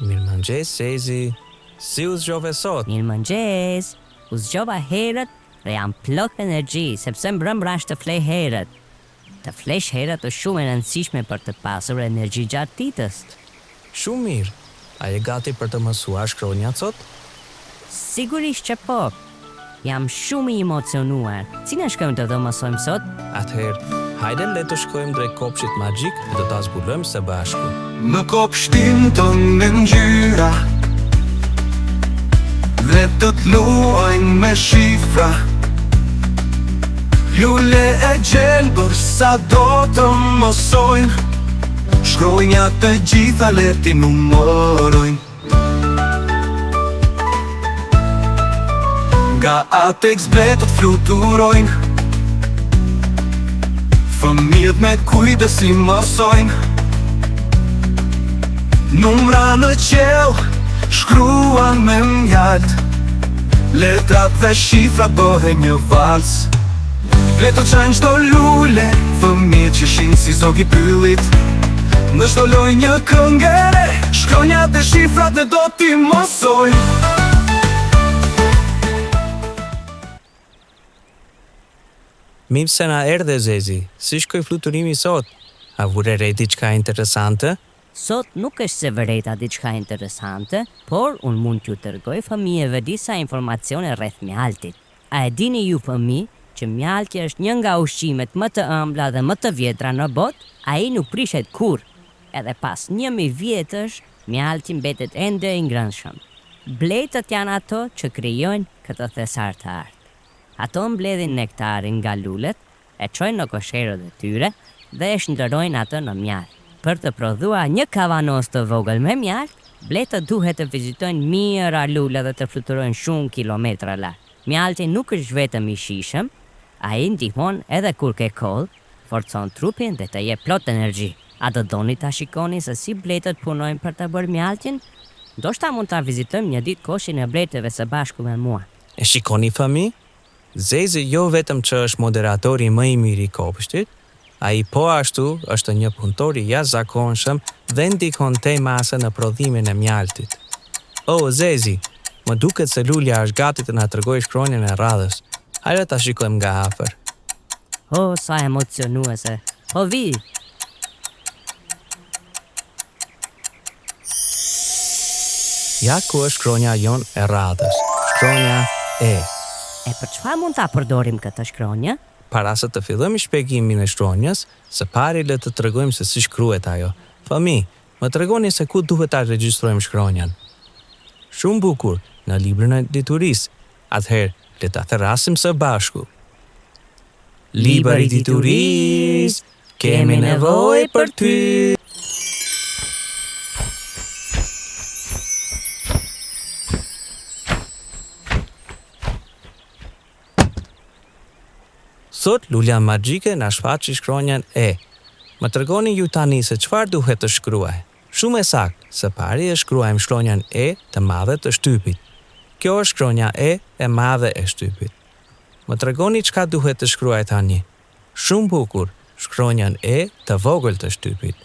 Mirëmëngjes, Zezi. Si u zgjove sot? Mirëmëngjes. U zgjova herët dhe jam plot energji, sepse mbrëmra është të flej herët. Të flesh herët është shumë e rëndësishme për të pasur energji gjatë ditës. Shumë mirë. A je gati për të mësuar shkronjat sot? Sigurisht që po. Jam shumë i emocionuar. Si në shkojmë të mësojmë sot? Atëherë, hajde le të shkojmë drejt kopshtit magjik dhe do ta zbulojmë së bashku. Në kopshtin tonë me ngjyra dhe të luajnë me shifra, lule e gjelbër sa do të mësojnë, shkronjat të gjitha le ti numërojnë. Nga Atex bletët fluturojnë, fëmijët me kujdes i mësojnë. Numra në qell shkruan me mjalt, letrat dhe shifrat bëhen një vals. Leto qajnë qdo lule, fëmijët që shinë si zogi pyllit, në çdo lojë një këngëre, shkronjat dhe shifrat dhe do t'i mësojnë. Mirë se na erdhe, Zezi. Si shkoi fluturimi sot? A vure re diçka interesante? Sot nuk është se vërejta diçka interesante, por unë mund t'ju tërgoj fëmijëve disa informacione rreth mjaltit. A e dini ju fëmijë që mjalti është një nga ushqimet më të ëmbla dhe më të vjetra në botë? Ai nuk prishet kurrë. Edhe pas 1000 vjetësh, mjalti mbetet ende i ngrënshëm. Bletët janë ato që krijojnë këtë thesar të artë. Ato mbledhin nektarin nga lulet, e çojnë në kosherët e tyre dhe e shndërojnë atë në mjalt. Për të prodhuar një kavanos të vogël me mjalt, bletët duhet të vizitojnë mijëra lule dhe të fluturojnë shumë kilometra larg. Mjalti nuk është vetëm i shijshëm, ai ndihmon edhe kur ke koll, forcon trupin dhe të jep plot energji. A do doni ta shikoni se si bletët punojnë për të bërë mjaltin? Ndoshta mund ta vizitojmë një ditë koshin e bletëve së bashku me mua. E shikoni fëmijë? Zezi jo vetëm që është moderatori më i mirë i kopshtit, ai po ashtu është një punëtor i jashtëzakonshëm dhe ndikon tej mase në prodhimin e mjaltit. Zezi, më duket se lulja është gati të na tregojë shkronjën e radhës. Hajde ta shikojmë nga afër. Sa emocionuese. Vi. Ja ku është shkronja jon e radhës. Shkronja E. E për çfarë mund ta përdorim këtë shkronjë? Para se të fillojmë shpjegimin e shkronjës, së pari le të tregojmë se si shkruhet ajo. Fëmijë, më tregoni se ku duhet ta regjistrojmë shkronjën. Shumë bukur, në librin e diturisë. Atëherë, le ta therasim së bashku. Libri i diturisë, kemi nevojë për ty. Sot lulja magjike na shfaqi shkronjën E. Më tregoni ju tani se çfarë duhet të shkruaj. Shumë e saktë, së pari e shkruajmë shkronjën E të madhe të shtypit. Kjo është shkronja e madhe e shtypit. Më tregoni çka duhet të shkruaj tani. Shumë bukur, shkronjën E të vogël të shtypit.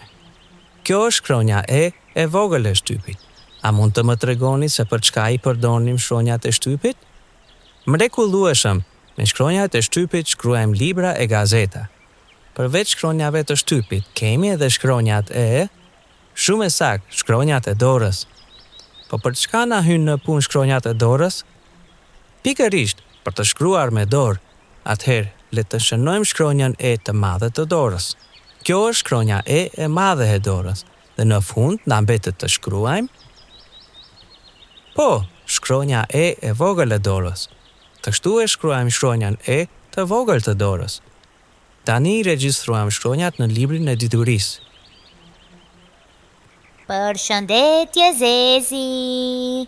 Kjo është shkronja e vogël e shtypit. A mund të më tregoni se për çka i përdorim shkronjat e shtypit? Mrekullueshëm. Me shkronjat e shtypit shkruajmë libra e gazeta. Përveç shkronjave të shtypit, kemi edhe shkronjat e... Shumë e saktë, shkronjat e dorës. Po për çka na hyn në punë shkronjat e dorës? Pikërisht, për të shkruar me dorë. Atëherë, le të shënojmë shkronjën E të madhe të dorës. Kjo është shkronja e madhe e dorës. Dhe në fund na mbetet të shkruajmë... shkronja e vogël e dorës. Të kështu e shkruajmë shkronjën E të vogël të dorës. Tani regjistruam shkronjat në librin e diturisë. Përshëndetje Zezi.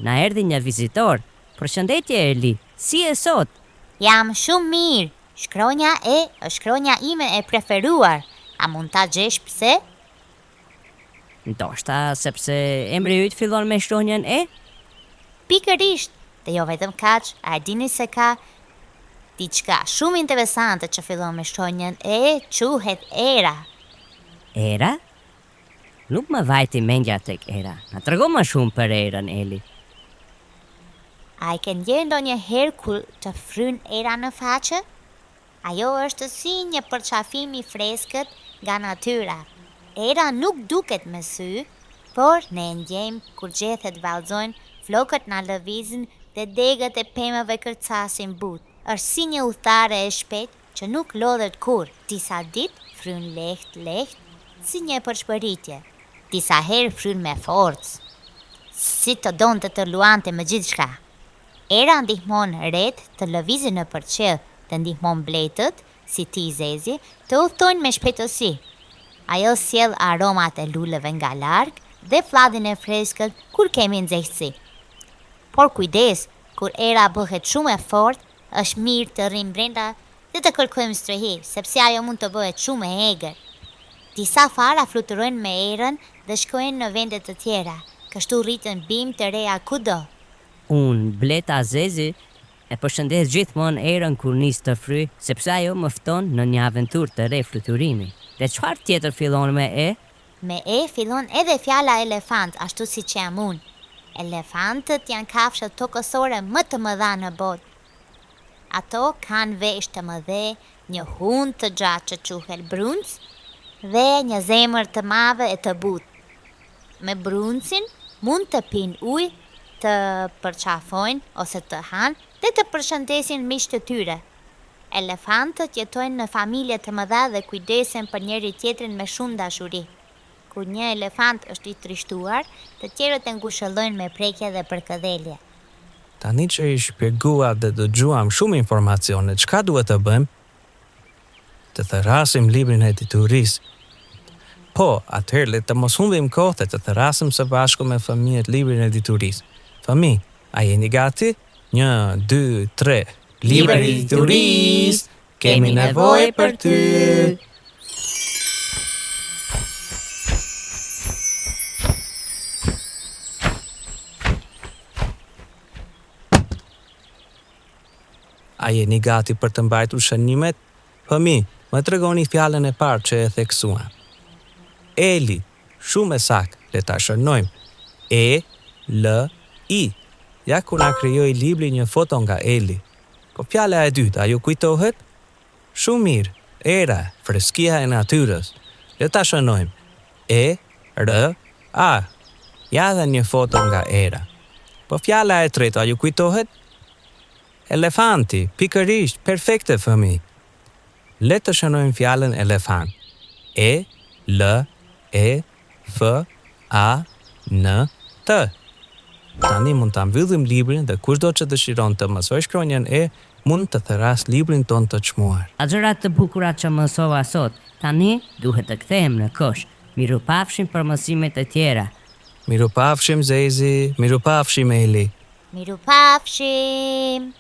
Na erdhi një vizitor. Përshëndetje Erli. Si je sot? Jam shumë mirë. Shkronja E është shkronja ime e preferuar. A mund ta gjesh pse? Ndoshta sepse emri yt fillon me shkronjën E? Pikërisht. Dhe jo vetëm kaq, a e dini se ka diçka shumë interesante që fillon me shkronjën E, quhet Era. Era? Nuk më vajti mendja tek Era. Na trego më shumë për Erën, Eli. A i ke ndjerë ndonjëherë kur të fryn Era në faqe? Ajo është si një përqafim i freskët nga natyra. Era nuk duket me sy, por ne e ndjejmë kur gjethet vallëzojnë, flokët na lëvizin dhe degët e pemëve kërcasin butë. Është si një udhëtare e shpejt që nuk lodhet kur. Disa ditë fryn lehtë, si një përshpëritje. Disa herë fryn me forcë, si të donte të luante me gjithçka. Era ndihmon ret të lëvizin në përqell, të ndihmon bletët, si ti Zezi, të udhtojnë me shpejtësi. Ajo sjell aromat e luleve nga larg dhe fladin e freskët kur kemi nxehtësi. Por kujdes, kur Era bëhet shumë e fortë, është mirë të rrim brenda dhe të kërkojmë strehi, sepse ajo mund të bëhet shumë e egër. Disa fara fluturojnë me Erën dhe shkojnë në vende të tjera, kështu rritën bimë të reja kudo. Unë, Bleta Zezi, e përshëndes gjithmonë Erën kur nis të fry, sepse ajo më fton në një aventurë të re fluturimi. Dhe çfarë tjetër fillon me E? Me E fillon edhe fjala elefant, ashtu si që jam unë. Elefantët janë kafshët tokësore më të mëdha në botë. Ato kanë vesh të mëdhe, një hund të gjatë që quhet brunc dhe një zemër të madhe e të butë. Me bruncin mund të pinë ujë, të përqafojnë ose të hanë dhe të përshëndesin miqtë të tyre. Elefantët jetojnë në familje të mëdha dhe kujdesen për njëri tjetrin me shumë dashuri. Kur një elefant është i trishtuar, të tjerët e ngushëllojnë me prekje dhe përkëdhelje. Tani që i shpjeguar dhe dëgjuam shumë informacione, çka duhet të bëjmë? Të therasim librin e diturisë. Po, atëherë le të mos humbim kohë dhe të therasim së bashku me fëmijët librin e diturisë. Fëmijë, a jeni gati? 1, 2, 3. Libri i diturisë, kemi nevojë për ty. A jeni gati për të mbajtur shënimet? Fëmijë, më tregoni fjalën e parë që e theksuam. Eli, shumë e saktë, le ta shënojmë. E, L, I. Ja ku na krijoi libri një foto nga Eli. Po fjala e dytë, a ju kujtohet? Shumë mirë, Era, freskia e natyrës. Le ta shënojmë. E, R, A. Ja dhe një foto nga Era. Po fjala e tretë, a ju kujtohet? Elefanti, pikërisht, perfekte fëmijë. Le të shënojmë fjalën elefant. E, L, E, F, A, N, T. Tani mund ta mbyllim librin dhe kushdo që dëshiron të mësoj shkronjën E, mund të theras librin ton të çmuar. A gjërat të bukura që mësova sot, tani duhet të kthehem në kosh. Mirupafshim për mësimet e tjera. Mirupafshim Zezi, mirupafshim Eli. Mirupafshim!